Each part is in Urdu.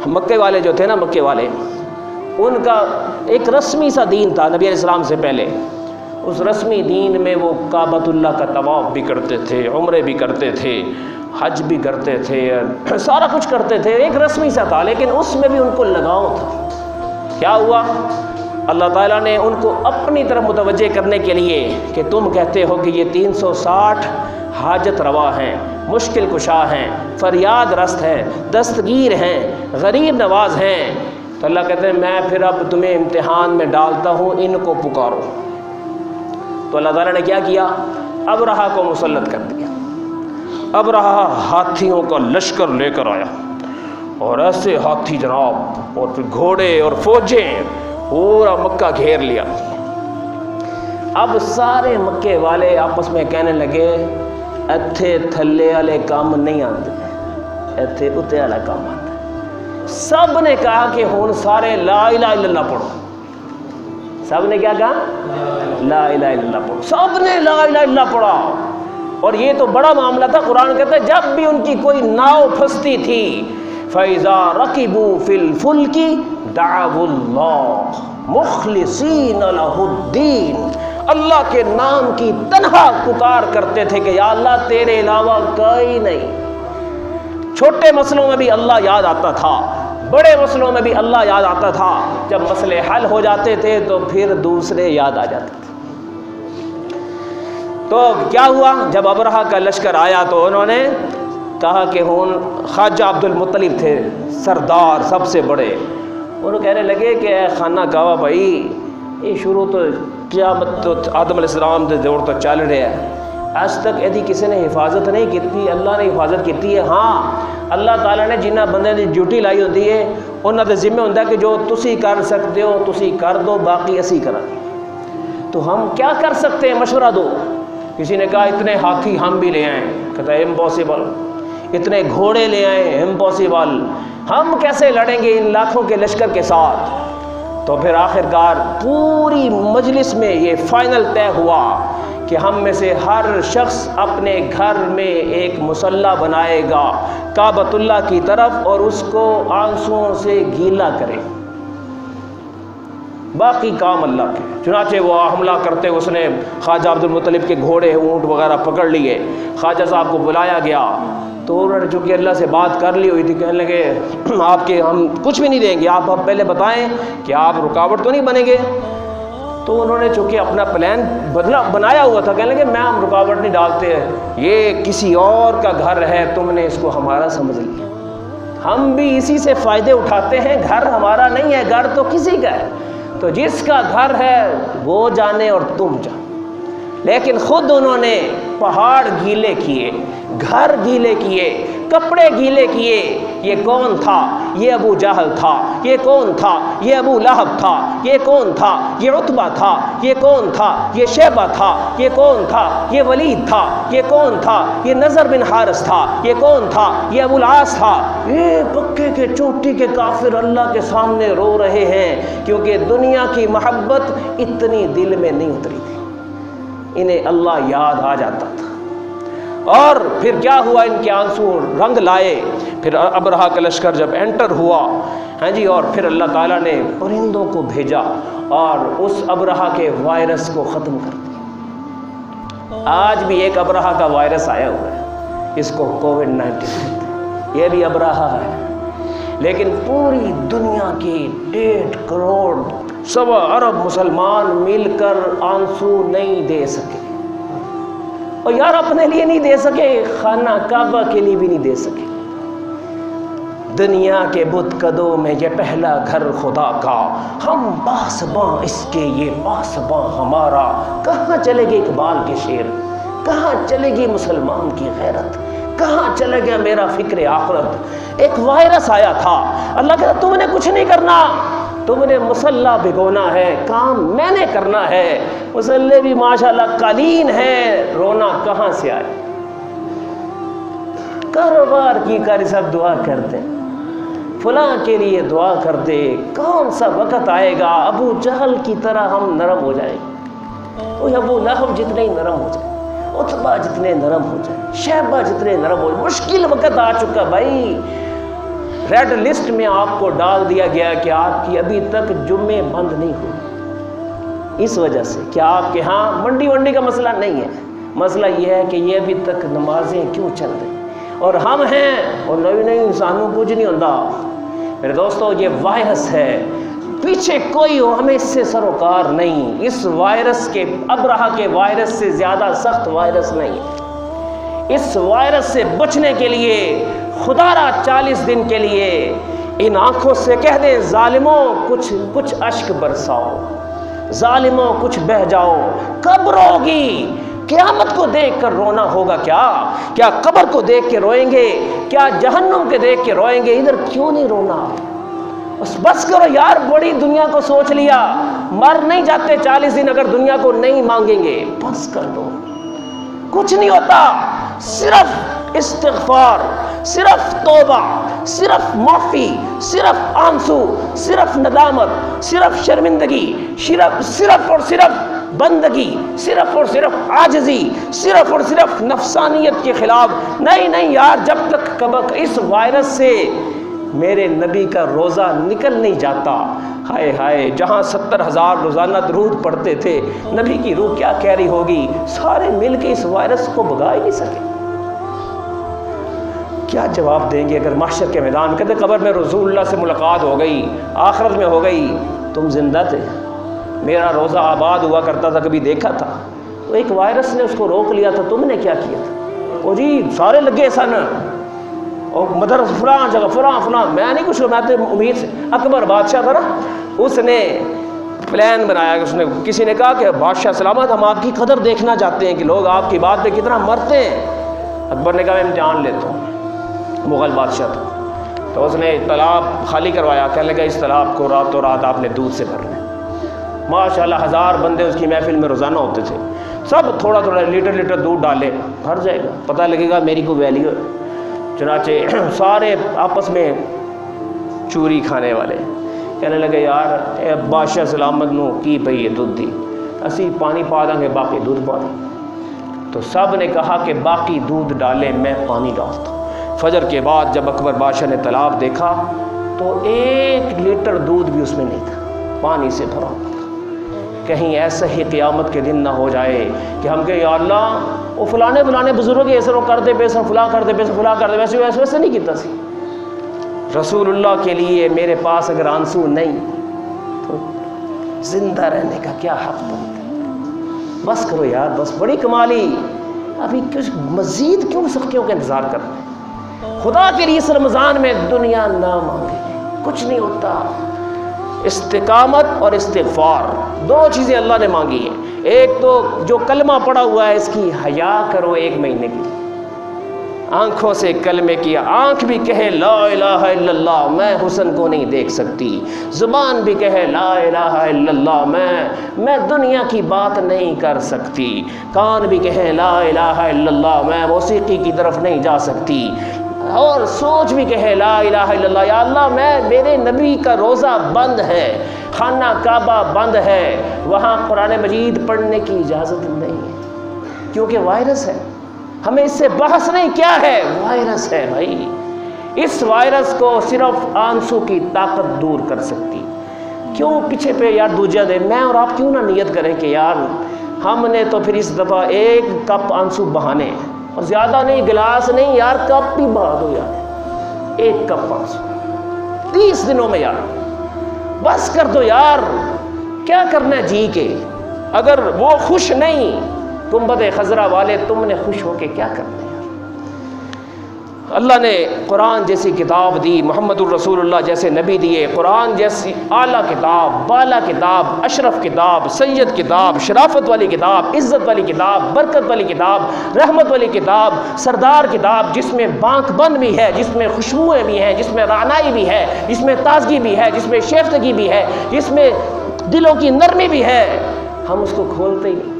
مکے والے جو تھے نا، مکے والے، ان کا ایک رسمی سا دین تھا نبی علیہ السلام سے پہلے. اس رسمی دین میں وہ کعبۃ اللہ کا طواف بھی کرتے تھے، عمرے بھی کرتے تھے، حج بھی کرتے تھے، سارا کچھ کرتے تھے، ایک رسمی سا تھا، لیکن اس میں بھی ان کو لگاؤ تھا. کیا ہوا؟ اللہ تعالیٰ نے ان کو اپنی طرف متوجہ کرنے کے لیے کہ تم کہتے ہو کہ یہ 360 حاجت روا ہیں، مشکل کشا ہیں، فریاد رست ہیں، دستگیر ہیں، غریب نواز ہیں، تو اللہ کہتے ہیں میں پھر اب تمہیں امتحان میں ڈالتا ہوں، ان کو پکارو. تو اللہ تعالیٰ نے کیا کیا؟ ابرہہ کو مسلط کر دیا. ابرہہ ہاتھیوں کا لشکر لے کر آیا، اور ایسے ہاتھی جناب، اور پھر گھوڑے اور فوجیں، پورا مکہ گھیر لیا. اب سارے مکے والے آپس میں کہنے لگے ایتھے تھلے والے کام نہیں آتے، ایتھے اتے والا کام آتا. سب نے کہا کہ ہن سارے لا الہ الا اللہ پڑھو. سب نے کیا کہا؟ لا الہ الا اللہ پڑھو. سب نے لا الہ الا اللہ پڑھا. اور یہ تو بڑا معاملہ تھا. قرآن کہتا ہے جب بھی ان کی کوئی ناؤ پھنستی تھی، فَإِذَا رَكِبُوا فِي الْفُلْكِ دَعَوُا اللَّهَ مُخْلِصِينَ لَهُ الدِّينَ، اللہ کے نام کی تنہا پکار کرتے تھے کہ یا اللہ تیرے علاوہ کوئی نہیں. چھوٹے مسئلوں میں بھی اللہ یاد آتا تھا، بڑے مسئلوں میں بھی اللہ یاد آتا تھا. جب مسئلے حل ہو جاتے تھے تو پھر دوسرے یاد آ جاتے تھے. تو کیا ہوا؟ جب ابرہہ کا لشکر آیا تو انہوں نے کہا کہ خواجہ عبد المطلب تھے سردار سب سے بڑے. انہوں کہنے لگے کہ اے خانہ کعبہ بھائی، یہ شروع تو قیامت تو آدم علیہ السلام دے دور تو چل رہا ہے، آج تک ایدی کسی نے حفاظت نہیں کی، اللہ نے حفاظت کی ہے. ہاں اللہ تعالیٰ نے جنہ بندے دی ڈیوٹی لائی ہوتی ہے انہوں دے ذمہ ہوتا ہے کہ جو تسی کر سکتے ہو تسی کر دو، باقی اسی کرا. تو ہم کیا کر سکتے ہیں؟ مشورہ دو. کسی نے کہا اتنے ہاتھی ہم بھی لے آئیں، کہتا ہے امپاسبل. اتنے گھوڑے لے آئیں، امپاسبل. ہم کیسے لڑیں گے ان لاکھوں کے لشکر کے ساتھ؟ تو پھر آخر کار پوری مجلس میں یہ فائنل طے ہوا کہ ہم میں سے ہر شخص اپنے گھر میں ایک مصلی بنائے گا کعبۃ اللہ کی طرف اور اس کو آنسوؤں سے گیلا کرے، باقی کام اللہ کے. چنانچہ وہ حملہ کرتے اس نے خواجہ عبد المطلب کے گھوڑے اونٹ وغیرہ پکڑ لیے. خواجہ صاحب کو بلایا گیا تو انہوں نے چونکہ اللہ سے بات کر لی ہوئی تھی، کہنے لگے آپ کے ہم کچھ بھی نہیں دیں گے، آپ پہلے بتائیں کہ آپ رکاوٹ تو نہیں بنیں گے. تو انہوں نے چونکہ اپنا پلان بنایا ہوا تھا، کہنے لگے میں ہم رکاوٹ نہیں ڈالتے، یہ کسی اور کا گھر ہے، تم نے اس کو ہمارا سمجھ لیا، ہم بھی اسی سے فائدے اٹھاتے ہیں، گھر ہمارا نہیں ہے، گھر تو کسی کا ہے، تو جس کا گھر ہے وہ جانے اور تم جانے. لیکن خود انہوں نے پہاڑ گیلے کیے، گھر گیلے کیے، کپڑے گیلے کیے. یہ کون تھا؟ یہ ابو جہل تھا. یہ کون تھا؟ یہ ابو لہب تھا. یہ کون تھا؟ یہ عتبہ تھا. یہ کون تھا؟ یہ شیبہ تھا. یہ کون تھا؟ یہ ولید تھا. یہ کون تھا؟ یہ نضر بن حارث تھا. یہ کون تھا؟ یہ ابو العاص تھا. یہ پکے کے چوٹی کے کافر اللہ کے سامنے رو رہے ہیں کیونکہ دنیا کی محبت اتنی دل میں نہیں اتری تھی، انہیں اللہ یاد آ جاتا تھا. اور پھر کیا ہوا؟ ان کے آنسو رنگ لائے. پھر ابرہہ کا لشکر جب انٹر ہوا، ہاں جی، اور پھر اللہ تعالیٰ نے پرندوں کو بھیجا اور اس ابرہہ کے وائرس کو ختم کر دیا. آج بھی ایک ابرہہ کا وائرس آیا ہوا ہے، اس کو کووڈ-19، یہ بھی ابرہہ ہے. لیکن پوری دنیا کی 1.5 کروڑ 1.25 ارب مسلمان مل کر آنسو نہیں دے سکے. اور یار اپنے لیے نہیں دے سکے، خانہ کعبہ کے لیے بھی نہیں دے سکے. دنیا کے بت قدوں میں یہ پہلا گھر خدا کا، ہم پاسباں اس کے یہ پاسباں ہمارا. کہاں چلے گے اقبال کے شعر؟ کہاں چلے گی مسلمان کی غیرت؟ کہاں چلے گیا میرا فکر آخرت؟ ایک وائرس آیا تھا. اللہ کہتا تم نے کچھ نہیں کرنا، تم نے مسلح بھگونا ہے، کام میں نے کرنا ہے. مسلح بھی ماشاءاللہ قالین ہے، رونا کہاں سے آئے؟ کاروبار کی کاری سب دعا کرتے، فلاں کے لیے دعا کرتے. کون سا وقت آئے گا ابو جہل کی طرح ہم نرم ہو جائیں گے؟ وہ ابو لہب جتنے ہی نرم ہو جائے، عتبہ جتنے نرم ہو جائے، شیبہ جتنے نرم ہو جائے. مشکل وقت آ چکا بھائی. ریڈ لسٹ میں آپ کو ڈال دیا گیا کہ آپ کی ابھی تک جمعے بند نہیں ہوئے، اس وجہ سے کہ آپ کے ہاں منڈی ونڈی کا مسئلہ نہیں ہے، مسئلہ یہ ہے کہ یہ ابھی تک نمازیں کیوں چل رہی اور ہم ہیں اور نئی انسانوں کچھ نہیں ہوتا۔ میرے دوستو یہ وائرس ہے، پیچھے کوئی ہو ہمیں اس سے سروکار نہیں، اس وائرس کے ابرہہ کے وائرس سے زیادہ سخت وائرس نہیں ہے۔ اس وائرس سے بچنے کے لیے خدا را 40 دن کے لیے ان آنکھوں سے کہہ دیں ظالموں کچھ اشک برساؤ، ظالموں کچھ بہہ جاؤ، کب روگی؟ قیامت کو دیکھ کر رونا ہوگا کیا قبر کو دیکھ کے روئیں گے؟ کیا جہنم کے دیکھ کے روئیں گے؟ ادھر کیوں نہیں رونا؟ بس کرو یار، بڑی دنیا کو سوچ لیا، مر نہیں جاتے 40 دن اگر دنیا کو نہیں مانگیں گے، بس کر دو، کچھ نہیں ہوتا، صرف استغفار، صرف توبہ، صرف معافی، صرف آنسو، صرف ندامت، صرف شرمندگی، صرف اور صرف بندگی، صرف اور صرف عاجزی، صرف اور صرف نفسانیت کے خلاف۔ نہیں یار، جب تک اس وائرس سے میرے نبی کا روزہ نکل نہیں جاتا، ہائے ہائے، جہاں 70,000 روزانہ درود پڑھتے تھے، نبی کی روح کیا کہہ رہی ہوگی؟ سارے مل کے اس وائرس کو بھگا ہی نہیں سکے۔ کیا جواب دیں گے اگر محشر کے میدان کہتے قبر میں رسول اللہ سے ملاقات ہو گئی، آخرت میں ہو گئی، تم زندہ تھے، میرا روزہ آباد ہوا کرتا تھا، کبھی دیکھا تھا؟ تو ایک وائرس نے اس کو روک لیا تھا، تم نے کیا کیا تھا؟ او جی سارے لگے سن، اور مدرس فلاں جگہ فلاں، میں نہیں کچھ، میں تو امید سے اکبر بادشاہ تھا نا، اس نے پلان بنایا، اس نے کسی نے کہا کہ بادشاہ سلامت، ہم آپ کی قدر دیکھنا چاہتے ہیں کہ لوگ آپ کی بات پہ کتنا مرتے ہیں۔ اکبر نے کہا میں امتحان لیتا ہوں، مغل بادشاہ تھا، تو اس نے تالاب خالی کروایا، کہنے لگا اس تالاب کو راتوں رات آپ نے دودھ سے بھرنا ہے۔ ماشاءاللہ 1000 بندے اس کی محفل میں روزانہ ہوتے تھے، سب تھوڑا لیٹر دودھ ڈالے، بھر جائے گا، پتہ لگے گا میری کوئی ویلیو ہے۔ چنانچہ سارے آپس میں چوری کھانے والے کہنے لگے یار اے بادشاہ سلامت نو کی پئی دودھ دی، اسی پانی پا دیں گے، باقی دودھ پا دیں۔ تو سب نے کہا کہ باقی دودھ ڈالے، میں پانی ڈالتا ہوں۔ فجر کے بعد جب اکبر بادشاہ نے تالاب دیکھا تو 1 لیٹر دودھ بھی اس میں نہیں تھا، پانی سے بھرا ہوا تھا۔ کہیں ایسا ہی قیامت کے دن نہ ہو جائے کہ ہم کہیں یا اللہ وہ فلانے بزرگ ایسے کر دے پیسہ فلاں کر دے پیسہ فلاں کر دے، ویسے نہیں کیتا سی۔ رسول اللہ کے لیے میرے پاس اگر آنسو نہیں تو زندہ رہنے کا کیا حق بنتا ہے؟ بس کرو یار، بس بڑی کمالی، ابھی کچھ مزید کیوں سختیوں کا انتظار کر رہے ہیں؟ خدا کے لیے اس رمضان میں دنیا نہ مانگے، کچھ نہیں ہوتا۔ استقامت اور استغفار 2 چیزیں اللہ نے مانگی ہیں۔ ایک تو جو کلمہ پڑا ہوا ہے اس کی حیا کرو 1 مہینے کی، آنکھوں سے کلمے کی، آنکھ بھی کہے لا الہ الا اللہ، میں حسن کو نہیں دیکھ سکتی، زبان بھی کہے لا الہ الا اللہ، میں دنیا کی بات نہیں کر سکتی، کان بھی کہے لا الہ الا اللہ، میں موسیقی کی طرف نہیں جا سکتی، اور سوچ بھی کہے لا الہ الا اللہ، یا اللہ میرے نبی کا روزہ بند ہے، خانہ کعبہ بند ہے، وہاں قرآن مجید پڑھنے کی اجازت نہیں ہے، کیونکہ وائرس ہے، ہمیں اس سے بحث نہیں، کیا ہے؟ وائرس ہے بھائی۔ اس وائرس کو صرف آنسو کی طاقت دور کر سکتی۔ کیوں پیچھے پہ یار دوجہ دے، میں اور آپ کیوں نہ نیت کریں کہ یار ہم نے تو پھر اس دفعہ 1 کپ آنسو بہانے، اور زیادہ نہیں، گلاس نہیں یار، کپ بھی بہا دو یار، 1 کپ آنسو 30 دنوں میں یار، بس کر دو یار، کیا کرنا ہے جی کے؟ اگر وہ خوش نہیں، گنبد خضرا والے، تم نے خوش ہو کے کیا کرنا ہے؟ اللہ نے قرآن جیسی کتاب دی، محمد الرسول اللہ جیسے نبی دیے، قرآن جیسی اعلیٰ کتاب، بالا کتاب، اشرف کتاب، سید کتاب، شرافت والی کتاب، عزت والی کتاب، برکت والی کتاب، رحمت والی کتاب، سردار کتاب، جس میں بانک بند بھی ہے، جس میں خوشبوئیں بھی ہیں، جس میں رعنائی بھی ہے، جس میں تازگی بھی ہے، جس میں شیفتگی بھی ہے، جس میں دلوں کی نرمی بھی ہے، ہم اس کو کھولتے ہی نہیں۔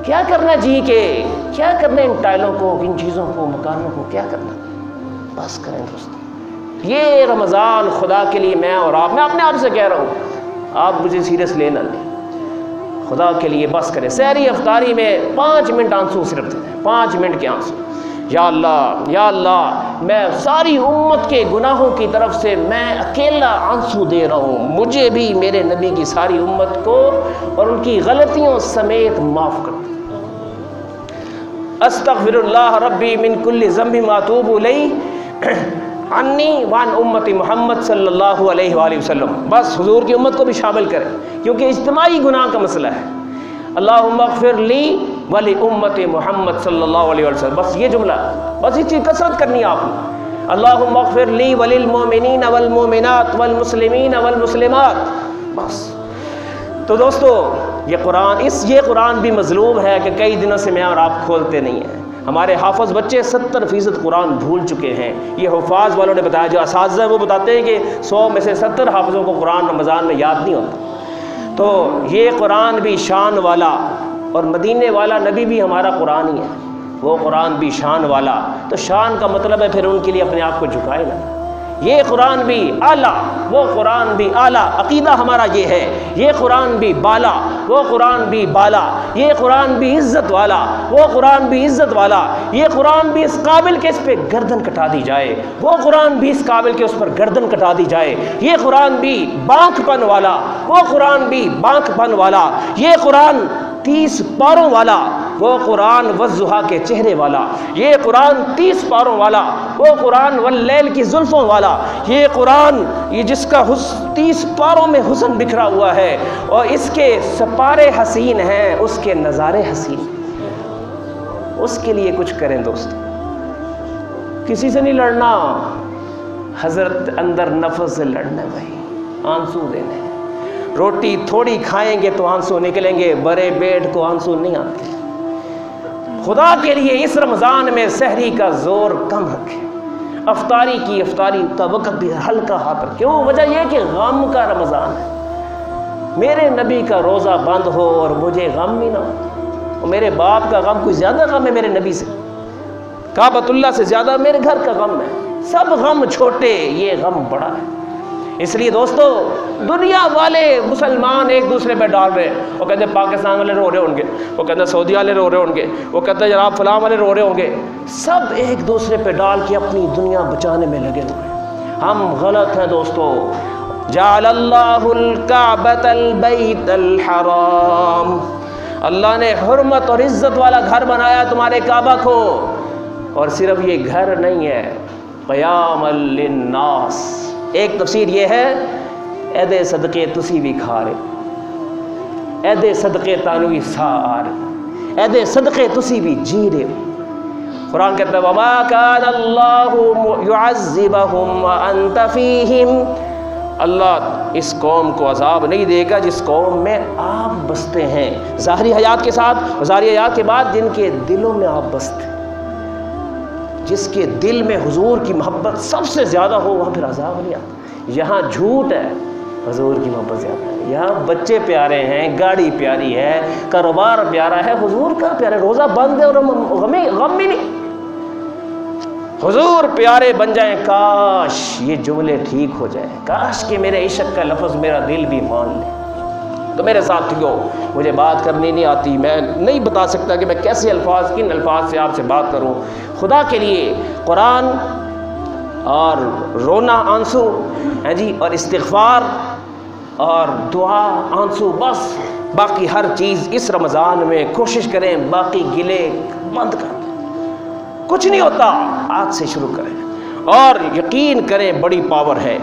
کیا کرنا جی کے؟ کیا کرنا ان ٹائلوں کو، ان چیزوں کو، مکانوں کو، کیا کرنا؟ بس کریں دوستو، یہ رمضان خدا کے لیے میں اپنے آپ سے کہہ رہا ہوں، آپ مجھے سیریس لینا لیں، خدا کے لیے بس کریں۔ سحری افطاری میں 5 منٹ آنسو صرف دے دیں، 5 منٹ کے آنسو، یا اللہ میں ساری امت کے گناہوں کی طرف سے میں اکیلا آنسو دے رہا ہوں، مجھے بھی میرے نبی کی ساری امت کو اور ان کی غلطیوں سمیت معاف کر دے۔ استغفر اللہ ربی من کل ذنب واتوب الیہ عنی وعن امت محمد صلی اللہ علیہ وآلہ وسلم۔ بس حضور کی امت کو بھی شامل کریں کیونکہ اجتماعی گناہ کا مسئلہ ہے۔ اللہم اغفر لی ولی امت محمد صلی اللہ علیہ وسلم، بس یہ جملہ، بس اس چیز کثرت کرنی ہے آپ نے۔ اللہم اغفر لی وللمؤمنین والمؤمنات والمسلمین والمسلمات، بس۔ تو دوستو یہ قرآن بھی مظلوم ہے کہ کئی دنوں سے میں اور آپ کھولتے نہیں ہیں۔ ہمارے حافظ بچے 70% قرآن بھول چکے ہیں۔ یہ حفاظ والوں نے بتایا، جو اساتذہ ہیں وہ بتاتے ہیں کہ 100 میں سے 70 حافظوں کو قرآن رمضان میں یاد نہیں ہوتا۔ تو یہ قرآن بھی شان والا، اور مدینے والا نبی بھی ہمارا قرآن ہی ہے، وہ قرآن بھی شان والا۔ تو شان کا مطلب ہے پھر ان کے لیے اپنے آپ کو جھکائے نا۔ یہ قرآن بھی اعلیٰ، وہ قرآن بھی اعلیٰ، عقیدہ ہمارا یہ ہے۔ یہ قرآن بھی بالا، وہ قرآن بھی بالا۔ یہ قرآن بھی عزت والا، وہ قرآن بھی عزت والا۔ یہ قرآن بھی اس قابل کہ اس پہ گردن کٹا دی جائے، وہ قرآن بھی اس قابل کہ اس پر گردن کٹا دی جائے۔ یہ قرآن بھی بانک پن والا، وہ قرآن بھی بانک پن والا۔ یہ قرآن 30 پاروں والا، وہ قرآن والضحیٰ کے چہرے والا۔ یہ قرآن 30 پاروں والا، وہ قرآن واللیل کی زلفوں والا۔ یہ قرآن یہ جس کا 30 پاروں میں حسن بکھرا ہوا ہے، اور اس کے سپارے حسین ہیں، اس کے نظارے حسین۔ اس کے لیے کچھ کریں دوست، کسی سے نہیں لڑنا، حضرت اندر نفس سے لڑنا بھائی، آنسو دینے۔ روٹی تھوڑی کھائیں گے تو آنسو نکلیں گے، برے بیٹھ کو آنسو نہیں آتے۔ خدا کے لیے اس رمضان میں سحری کا زور کم رکھیں، افطاری کا وقت بھی ہلکا ہاتھ رکھیں۔ کیوں؟ وجہ یہ کہ غم کا رمضان ہے۔ میرے نبی کا روزہ بند ہو اور مجھے غم ہی نہ ہو، اور میرے باپ کا غم کوئی زیادہ غم ہے میرے نبی سے؟ کعبۃ اللہ سے زیادہ میرے گھر کا غم ہے۔ سب غم چھوٹے، یہ غم بڑا ہے۔ اس لیے دوستو، دنیا والے مسلمان ایک دوسرے پہ ڈال رہے ہیں، وہ کہتے ہیں پاکستان والے رو رہے ہوں گے، وہ کہتے ہیں سعودی والے رو رہے ہوں گے، وہ کہتے ہیں جناب فلاں والے رو رہے ہوں گے۔ سب ایک دوسرے پہ ڈال کے اپنی دنیا بچانے میں لگے ہوئے ہیں۔ ہم غلط ہیں دوستو۔ جعل اللہ الکعبۃ البیت الحرام، اللہ نے حرمت اور عزت والا گھر بنایا تمہارے کعبہ کو، اور صرف یہ گھر نہیں ہے، قیاما للناس۔ ایک تفسیر یہ ہے، اے دے صدقے تسی بھی کھا رہے، اے دے صدقے تانو بھی سا آ رہے، اے دے صدقے تسی بھی جی رہے۔ قرآن کہتا ہے وما کان اللہ یعذبہم وانت فیہم، اللہ اس قوم کو عذاب نہیں دے گا جس قوم میں آپ بستے ہیں، ظاہری حیات کے ساتھ، ظاہری حیات کے بعد جن کے دلوں میں آپ بستے ہیں۔ جس کے دل میں حضور کی محبت سب سے زیادہ ہو وہاں پھر عذاب نہیں آتا۔ یہاں جھوٹ ہے، حضور کی محبت زیادہ ہے۔ یہاں بچے پیارے ہیں، گاڑی پیاری ہے، کاروبار پیارا ہے، حضور کا پیارا ہے۔ روزہ بند ہے اور غم ہی نہیں۔ حضور پیارے بن جائیں، کاش یہ جملے ٹھیک ہو جائیں، کاش کہ میرے عشق کا لفظ میرا دل بھی مان لے۔ تو میرے ساتھیوں، مجھے بات کرنی نہیں آتی، میں نہیں بتا سکتا کہ میں کیسے کن الفاظ سے آپ سے بات کروں۔ خدا کے لیے قرآن اور رونا آنسو ہے جی، اور استغفار اور دعا آنسو، بس باقی ہر چیز اس رمضان میں کوشش کریں، باقی گلے بند کر دیں، کچھ نہیں ہوتا، آج سے شروع کریں اور یقین کریں بڑی پاور ہے۔